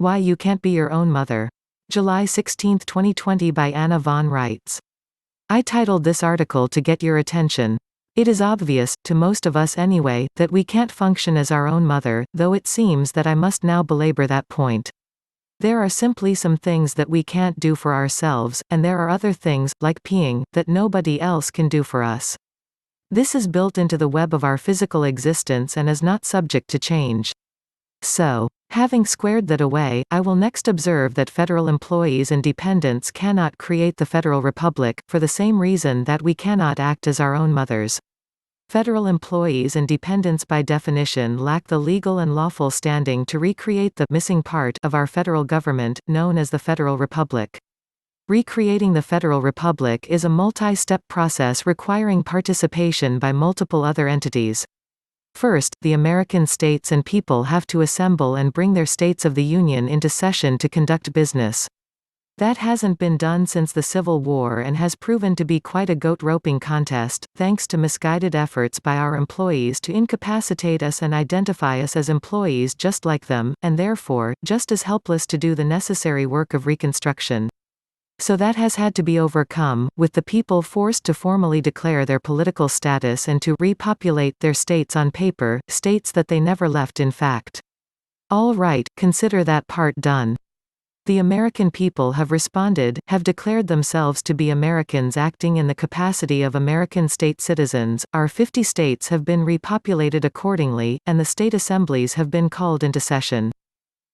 Why You Can't Be Your Own Mother. July 16, 2020 by Anna von Reitz. I titled this article to get your attention. It is obvious, to most of us anyway, that we can't function as our own mother, though it seems that I must now belabor that point. There are simply some things that we can't do for ourselves, and there are other things, like peeing, that nobody else can do for us. This is built into the web of our physical existence and is not subject to change. So, having squared that away, I will next observe that federal employees and dependents cannot create the federal republic, for the same reason that we cannot act as our own mothers. Federal employees and dependents by definition lack the legal and lawful standing to recreate the missing part of our federal government, known as the federal republic. Recreating the federal republic is a multi-step process requiring participation by multiple other entities. First, the American states and people have to assemble and bring their states of the Union into session to conduct business. That hasn't been done since the Civil War and has proven to be quite a goat-roping contest, thanks to misguided efforts by our employees to incapacitate us and identify us as employees just like them, and therefore, just as helpless to do the necessary work of reconstruction. So that has had to be overcome, with the people forced to formally declare their political status and to repopulate their states on paper, states that they never left in fact. All right, consider that part done. The American people have responded, have declared themselves to be Americans acting in the capacity of American state citizens. Our 50 states have been repopulated accordingly, and the state assemblies have been called into session.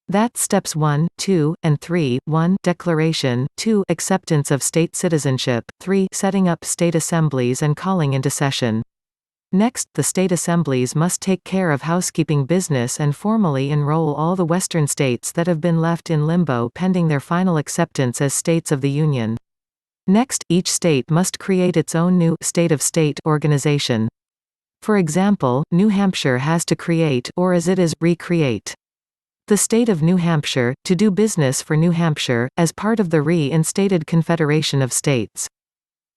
That's steps 1, 2, and 3. 1. Declaration. 2. Acceptance of state citizenship. 3. Setting up state assemblies and calling into session. Next, the state assemblies must take care of housekeeping business and formally enroll all the western states that have been left in limbo pending their final acceptance as states of the Union. Next, each state must create its own new state of state organization. For example, New Hampshire has to create, or as it is, recreate, the state of New Hampshire, to do business for New Hampshire, as part of the reinstated Confederation of States.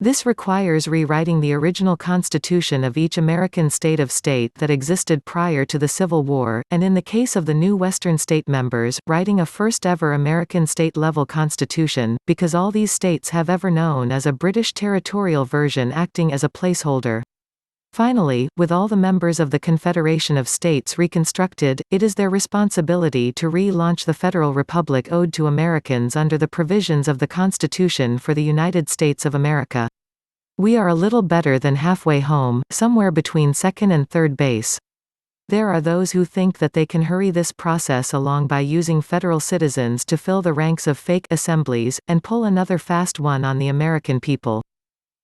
This requires rewriting the original constitution of each American state of state that existed prior to the Civil War, and in the case of the new Western state members, writing a first-ever American state-level constitution, because all these states have ever known as a British territorial version acting as a placeholder. Finally, with all the members of the Confederation of States reconstructed, it is their responsibility to relaunch the Federal Republic owed to Americans under the provisions of the Constitution for the United States of America. We are a little better than halfway home, somewhere between second and third base. There are those who think that they can hurry this process along by using federal citizens to fill the ranks of fake assemblies, and pull another fast one on the American people.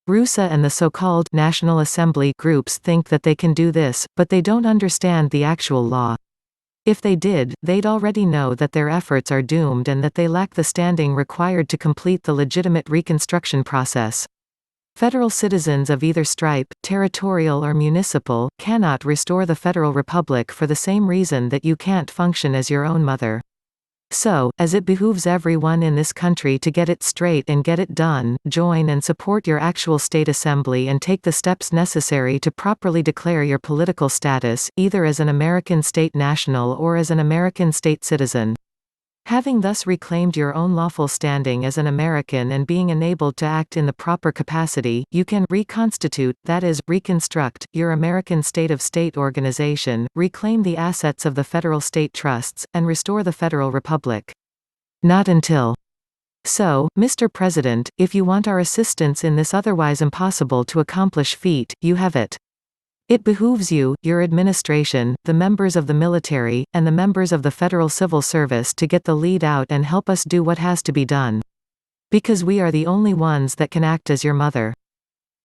RUSA and the so-called National Assembly groups think that they can do this, but they don't understand the actual law. If they did, they'd already know that their efforts are doomed and that they lack the standing required to complete the legitimate reconstruction process. Federal citizens of either stripe, territorial or municipal, cannot restore the Federal Republic for the same reason that you can't function as your own mother. So, as it behooves everyone in this country to get it straight and get it done, join and support your actual state assembly and take the steps necessary to properly declare your political status, either as an American state national or as an American state citizen. Having thus reclaimed your own lawful standing as an American and being enabled to act in the proper capacity, you can reconstitute, that is, reconstruct, your American state of state organization, reclaim the assets of the federal state trusts, and restore the Federal Republic. Not until. So, Mr. President, if you want our assistance in this otherwise impossible to accomplish feat, you have it. It behooves you, your administration, the members of the military, and the members of the Federal Civil Service to get the lead out and help us do what has to be done. Because we are the only ones that can act as your mother.